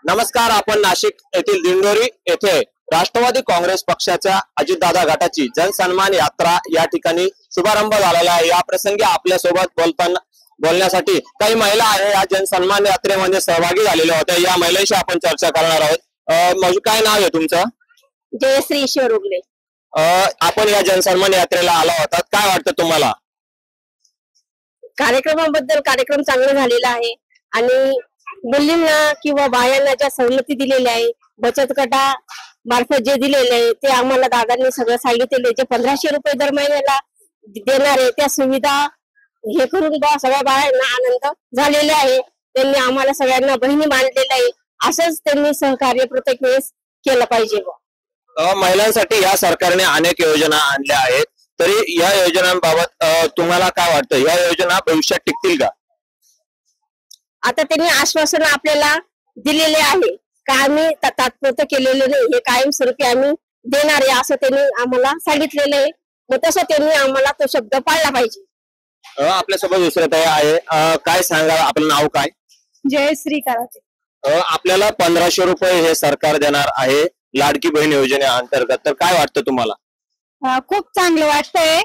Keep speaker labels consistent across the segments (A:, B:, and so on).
A: नमस्कार, आपण नाशिक येथील दिंडोरी येथे राष्ट्रवादी काँग्रेस पक्षाच्या अजितदादा गटाची जनसन्मान यात्रा या ठिकाणी शुभारंभ झालेला आहे। या प्रसंगी आपल्या सोबत बोलण्यासाठी काही महिला आहे या जनसन्मान यात्रेमध्ये सहभागी झालेल्या होत्या। या महिलांशी आपण चर्चा करणार आहोत। माझं काय नाव आहे तुमचं?
B: जयश्री ईश्वर उगले।
A: आपण या जनसन्मान यात्रेला आला होता, काय वाटतं तुम्हाला?
B: कार्यक्रमाबद्दल कार्यक्रम चांगला झालेला आहे आणि मुलींना किंवा बायांना ज्या सवलती दिलेल्या आहे, बचत गटा मार्फत जे दिलेले आहे ते आम्हाला दादांनी सगळं सांगितलेले। जे 1500 रुपये दर महिन्याला देणार आहे त्या सुविधा हे करून सगळ्या बायांना आनंद झालेला आहे। त्यांनी आम्हाला सगळ्यांना बहिणी मानलेलं आहे, असंच त्यांनी सहकार्य प्रत्येक वेळेस केलं पाहिजे।
A: महिलांसाठी या सरकारने अनेक योजना आणल्या आहेत, तरी या योजनांबाबत तुम्हाला काय वाटतं? या योजना भविष्यात टिकतील का?
B: आता त्यांनी आश्वासन आपल्याला दिलेले आहे का आम्ही तात्पुरतं केलेलं नाही, हे कायमस्वरूपी आम्ही देणार आहे असं त्यांनी आम्हाला सांगितलेलं आहे। मग तसं त्यांनी आम्हाला तो शब्द पाळला पाहिजे।
A: आपल्यासोबत दुसरं ताई आहे, काय सांगा, आपलं नाव काय?
B: जयश्री कराचे।
A: आपल्याला 1500 रुपये हे सरकार देणार आहे लाडकी बहीण योजनेअंतर्गत, तर काय वाटतं तुम्हाला?
B: खूप चांगलं वाटतंय,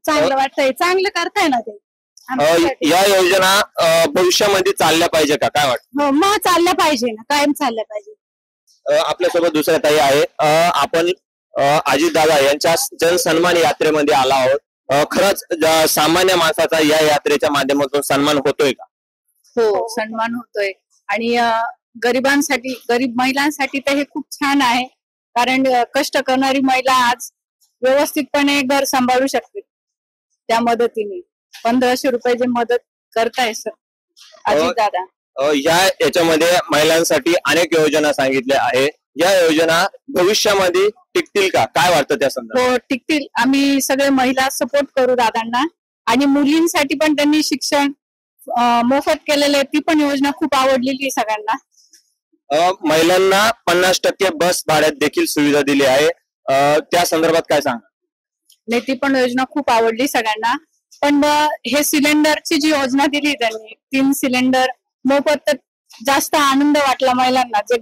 B: चांगलं वाटतंय, चांगलं करताय ना ते।
A: या योजना भविष्यामध्ये चालल्या पाहिजे का, काय वाटतं?
B: मग चालल्या पाहिजे ना, कायम चालल्या पाहिजे।
A: आपल्यासोबत दुसऱ्या ताई आहे, आपण अजितदादा यांच्या जनसन्मान यात्रेमध्ये आला आहोत। खरंच सामान्य माणसाचा या यात्रेच्या माध्यमातून सन्मान होतोय का?
C: हो, सन्मान होतोय आणि गरिबांसाठी, गरीब महिलांसाठी तर हे खूप छान आहे, कारण कष्ट करणारी महिला आज व्यवस्थितपणे घर सांभाळू शकते त्या मदतीने। 1500 रुपयाची मदत करताय सर अजितदादा।
A: याच्यामध्ये महिलांसाठी अनेक योजना सांगितल्या आहे, या योजना भविष्यामध्ये टिकतील का, काय वाटतं त्या संदर्भात?
C: हो, टिकतील। आम्ही सगळे महिला सपोर्ट करू दादांना, आणि मुलींसाठी पण त्यांनी शिक्षण मोफत केलेले, ती पण योजना खूप आवडलेली सगळ्यांना।
A: महिलांना 50% बस भाड्यात देखील सुविधा दिली आहे, त्या संदर्भात काय सांगा?
C: नाही, ती पण योजना खूप आवडली सगळ्यांना। पण हे सिलेंडरची जी योजना दिली त्यांनी, 3 सिलेंडर मोफत, तर जास्त आनंद वाटला महिलांना। जे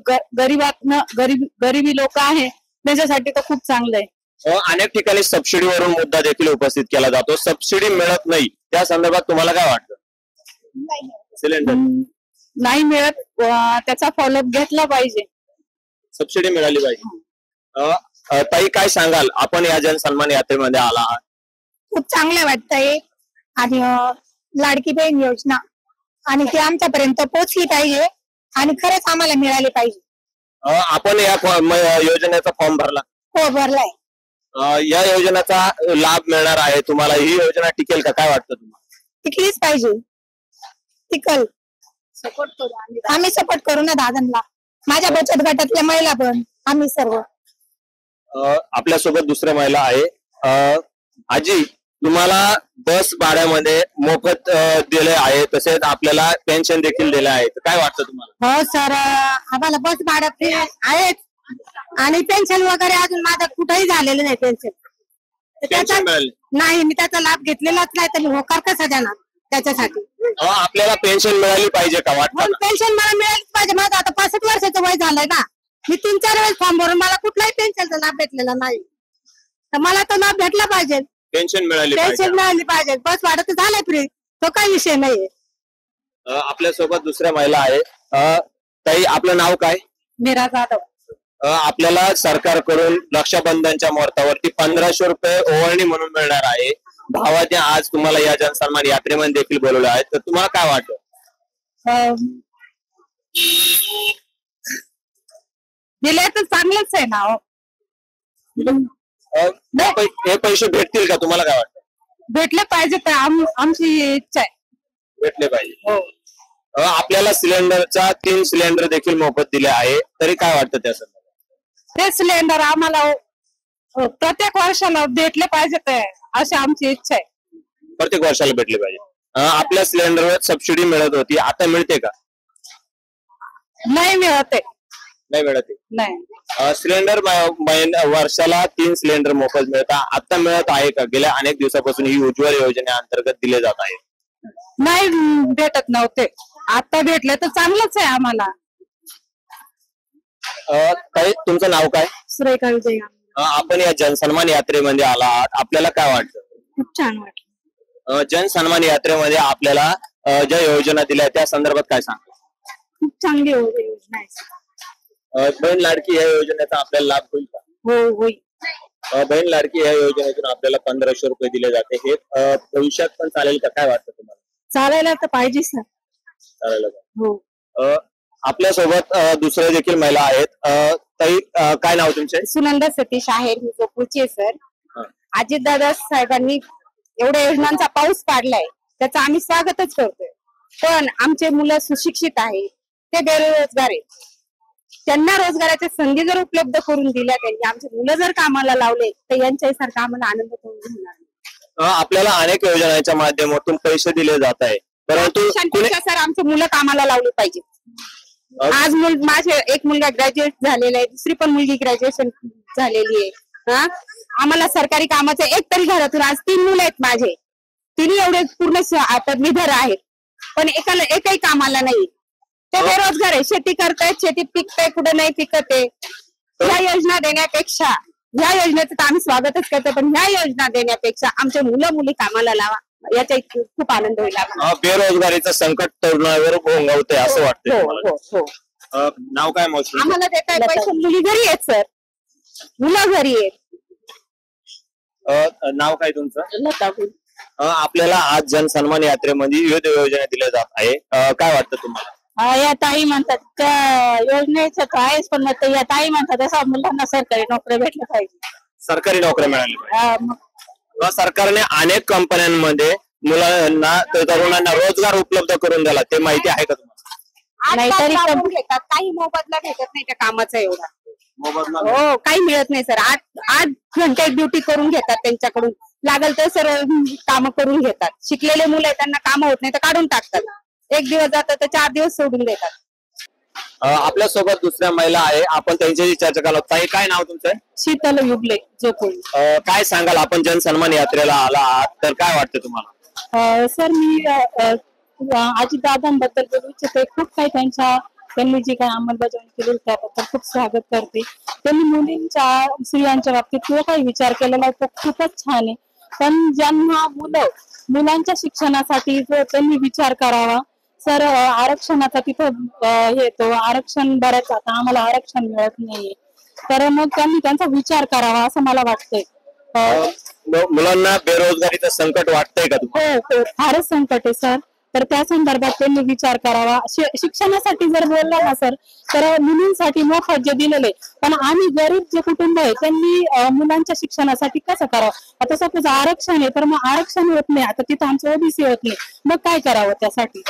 C: गरीबी लोक आहे त्याच्यासाठी तर खूप चांगलं आहे।
A: अनेक ठिकाणी सबसिडीवरून मुद्दा देखील उपस्थित केला जातो, सबसिडी मिळत नाही, त्या संदर्भात तुम्हाला काय वाटतं? सिलेंडर
C: नाही मिळत, त्याचा फॉलोअप घेतला पाहिजे,
A: सबसिडी मिळाली पाहिजे। ताई, काय सांगाल, आपण या जनसन्मान यात्रेमध्ये आला आहात?
B: खूप चांगलं वाटतंय आणि लाडकी बहीण योजना आणि ती आमच्यापर्यंत पोहोचली पाहिजे आणि खरंच आम्हाला मिळाली पाहिजे।
A: आपण या योजनेचा फॉर्म भरला?
B: हो, भरलाय।
A: या योजनेचा लाभ मिळणार आहे तुम्हाला, ही योजना टिकेल का, काय वाटतं तुम्हाला?
B: टिकलीच पाहिजे, टिकल। सपोर्ट करू आम्ही, सपोर्ट करू ना दादांना, माझ्या बचत गटातल्या महिला पण, आम्ही सर्व।
A: आपल्यासोबत दुसऱ्या महिला आहे, आजी, तुम्हाला बस भाड्यामध्ये मोफत दिले आहे, तसेच आपल्याला पेन्शन देखील दिले आहे, काय वाटतं तुम्हाला?
B: हो सर, आम्हाला बस भाडं फ्री आहे आणि पेन्शन वगैरे अजून माझं कुठेही झालेलं नाही। पेन्शन नाही, मी त्याचा लाभ घेतलेलाच नाही, तर मी होकार कसा देणार त्याच्यासाठी?
A: आपल्याला पेन्शन मिळाली पाहिजे का वाटतं?
B: पेन्शन मला मिळालीच पाहिजे, माझं आता 65 वर्षाचं वय झालंय ना, मी 3-4 वेळेस फॉर्म भरून मला कुठलाही पेन्शनचा लाभ भेटलेला नाही, तर मला तो लाभ भेटला पाहिजे,
A: पेन्शन मिळाली
B: पाहिजे। बस भाडं तर झालंय फ्री, तो काही विषय नाहीये।
A: आपल्यासोबत दुसऱ्या महिला आहे, ताई, आपलं नाव काय?
B: मीरा जाधव।
A: आपल्याला सरकारकडून रक्षाबंधनच्या मुहूर्तावरती 1500 रुपये ओवाळणी म्हणून मिळणार आहे, भावाने आज तुम्हाला या जनसन्मान यात्रेमध्ये देखील बोलवलं आहे, तर तुम्हाला काय वाटतं?
B: दिले तर चांगलंच आहे ना।
A: हे पैसे भेटतील का, तुम्हाला काय वाटतं?
B: भेटले पाहिजे, तर आमची इच्छा आहे, भेटले पाहिजे।
A: हो, आपल्याला सिलेंडरचा 3 सिलेंडर देखील मोफत दिले आहे, तरी काय वाटतं त्या संदर्भात?
B: ते सिलेंडर आम्हाला प्रत्येक वर्षाला भेटले पाहिजे, अशी आमची इच्छा आहे।
A: प्रत्येक वर्षाला भेटले पाहिजे। आपल्या सिलेंडरवर सबसिडी मिळत होती, आता मिळते का?
B: नाही मिळते,
A: नाही मिळते,
B: नाही।
A: सिलेंडर वर्षाला 3 सिलेंडर मोफत मिळतात, आता मिळत आहे का? गेल्या अनेक दिवसापासून ही उज्ज्वल योजनेअंतर्गत दिले जात आहे।
B: नाही भेटत नव्हते,
C: आता भेटलं तर चांगलंच आहे आम्हाला.
A: ताई, तुमचं नाव काय?
C: सुरेखा विजय.
A: आपण या जनसन्मान यात्रेमध्ये आला आहात, आपल्याला काय वाटतं?
C: खूप छान वाटलं.
A: जनसन्मान यात्रेमध्ये आपल्याला ज्या योजना दिल्या त्या संदर्भात काय सांग?
C: खूप चांगली योजना आहे.
A: बहीण लाडकी या योजनेचा आपल्याला लाभ होईल का?
C: हो होईल.
A: बहीण लाडकी या योजनेतून आपल्याला 1500 रुपये दिले जाते, हे भविष्यात पण चालेल का? काय वाटतं तुम्हाला?
C: चालायला तर पाहिजे सर.
A: चालेल का?
C: हो.
A: आपल्यासोबत दुसरे देखील महिला आहेत. ताई, काय नाव तुमचे?
C: सुनंदा सतीश आहेर, मी गोकुळची सर.
A: हा.
C: अजितदादा साहेबांनी एवढ्या योजनांचा पाऊस पाडलाय, त्याचं आम्ही स्वागतच करतोय. पण आमचे मुलं सुशिक्षित आहेत, ते बेरोजगार आहेत. त्यांना रोजगाराच्या संधी जर उपलब्ध करून दिल्या त्यांनी, आमचे मुलं जर कामाला लावले तर यांच्यासारखा आम्हाला आनंद करून होणार नाही.
A: आपल्याला अनेक योजनांच्या माध्यमातून पैसे दिले जात आहे, परंतु
C: सर आमची मुलं कामाला लावली पाहिजे. आज माझे एक मुलगा ग्रॅज्युएट झालेला आहे, दुसरी पण मुलगी ग्रॅज्युएशन झालेली आहे. आम्हाला सरकारी कामाचे एक तरी घरातून आज 3 मुलं आहेत माझे, तिन्ही एवढे पूर्ण पदवीधर आहेत, पण एकही कामाला नाही. ते बेरोजगार आहे, शेती करतायत, शेतीत पिकतंय, कुठे नाही पिकत आहे. ह्या योजना देण्यापेक्षा, ह्या योजनेचं तर आम्ही स्वागतच करतो, पण ह्या योजना देण्यापेक्षा आमचे मुलं मुली कामाला लावा, याचा खूप आनंद होईल आम्हाला.
A: बेरोजगारीचं संकट तरुणावर भोंगवते असं वाटतं.
C: हो हो.
A: नाव काय मग?
C: आम्हाला देताय पैसे, मुली घरी आहेत सर, मुलं घरी आहेत.
A: नाव काय तुमचं?
C: लता.
A: आपल्याला आज जनसन्मान यात्रेमध्ये विविध योजना दिल्या जात आहे, काय वाटतं तुम्हाला?
C: या ताई म्हणतात त्या योजनेचं तर आहेच, पण मग या ताई म्हणतात असं मुलांना सरकारी नोकरी भेटल्या पाहिजे,
A: सरकारी नोकऱ्या मिळाल्या पाहिजे. सरकारने अनेक कंपन्यांमध्ये मुलांना, तरुणांना रोजगार उपलब्ध करून दिला, ते माहिती आहे का तुम्हाला?
C: नाहीतरी घेतात, काही मोबदला भेटत नाही त्या कामाचा एवढा. हो, काही मिळत नाही सर. 8 घंटे ड्युटी करून घेतात त्यांच्याकडून, लागल तर सर काम करून घेतात. शिकलेले मुलं आहेत, त्यांना काम होत नाही तर काढून टाकतात. 1 दिवस जातात तर 4 दिवस सोडून देतात.
A: आपल्या सोबत दुसऱ्या महिला आहे, आपण त्यांच्याशी चर्चा करणार. ताई, काय नाव तुमचं?
C: शीतल युगले जोकोळी.
A: काय सांगाल, आपण जनसन्मान यात्रेला आला आहात तर काय वाटतं तुम्हाला?
C: सर मी अजितदादांबद्दल बोलू इच्छिते. खूप काही त्यांनी जी काही अंमलबजावणी केली त्याबद्दल खूप स्वागत करते. त्यांनी मुलींच्या, स्त्रियांच्या बाबतीत जो काही विचार केलेला आहे तो खूपच छान आहे. पण ज्यांना मुलांच्या शिक्षणासाठी जो त्यांनी विचार करावा सर, आरक्षणाचा तिथं येतो, आरक्षण बऱ्याच, आता आम्हाला आरक्षण मिळत नाहीये, तर मग त्यांनी त्यांचा विचार करावा असं मला वाटतंय.
A: मुलांना बेरोजगारीचं संकट वाटतंय का तुम्हाला?
C: हो, फारच संकट आहे सर. तर त्या संदर्भात त्यांनी विचार करावा. शिक्षणासाठी जर बोलला ना सर, तर मुलींसाठी मोफत जे दिलेले, पण आम्ही गरीब जे कुटुंब आहे त्यांनी मुलांच्या शिक्षणासाठी कसं करावं? आता सपोज आरक्षण आहे, तर मग आरक्षण होत नाही, आता तिथं आमचं ओबीसी होत नाही, मग काय करावं त्यासाठी?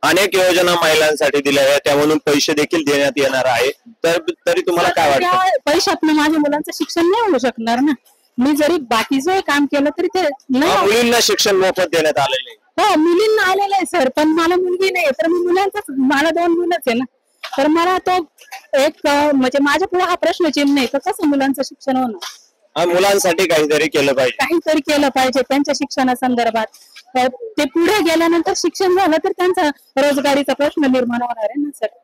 A: अनेक योजना महिलांसाठी दिल्या आहेत, त्यामधून पैसे देखील देण्यात येणार आहे, तर तरी तुम्हाला काय वाटतं?
C: पैशातनं माझ्या मुलांचं शिक्षण नाही होऊ शकणार ना. मी जरी बाकीचं काम केलं तरी ते नाही.
A: मुलींना शिक्षण मोफत देण्यात आलेलं आहे.
C: हो, मुलींना आलेलं आहे सर, पण मला मुलगी नाही, तर मी मुलांचाच, मला 2 मुलंच आहे ना, तर मला तो एक म्हणजे माझ्या पुढे हा प्रश्नचिन्ह नाही, तर कसं मुलांचं शिक्षण होणार?
A: मुलांसाठी काहीतरी केलं पाहिजे,
C: काहीतरी केलं पाहिजे त्यांच्या शिक्षणासंदर्भात. ते पुढे गेल्यानंतर शिक्षण झालं तर त्यांचा रोजगारीचा प्रश्न निर्माण होणार आहे ना सर.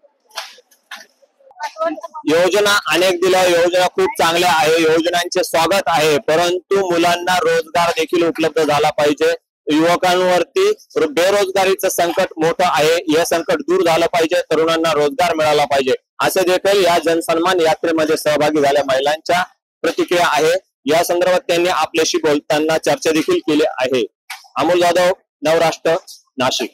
A: योजना अनेक दिल्या, योजना खूप चांगल्या आहे, योजनांचे स्वागत आहे, परंतु मुलांना रोजगार देखील उपलब्ध झाला पाहिजे. युवकांवरती बेरोजगारीचं संकट मोठं आहे, हे संकट दूर झालं पाहिजे, तरुणांना रोजगार मिळाला पाहिजे, असे देखील या जनसन्मान यात्रेमध्ये सहभागी झालेल्या महिलांच्या प्रतिक्रिया आहे. या संदर्भात त्यांनी आपल्याशी बोलताना चर्चा देखील केली आहे. अमोल जाधव, नवराष्ट्र, नाशिक.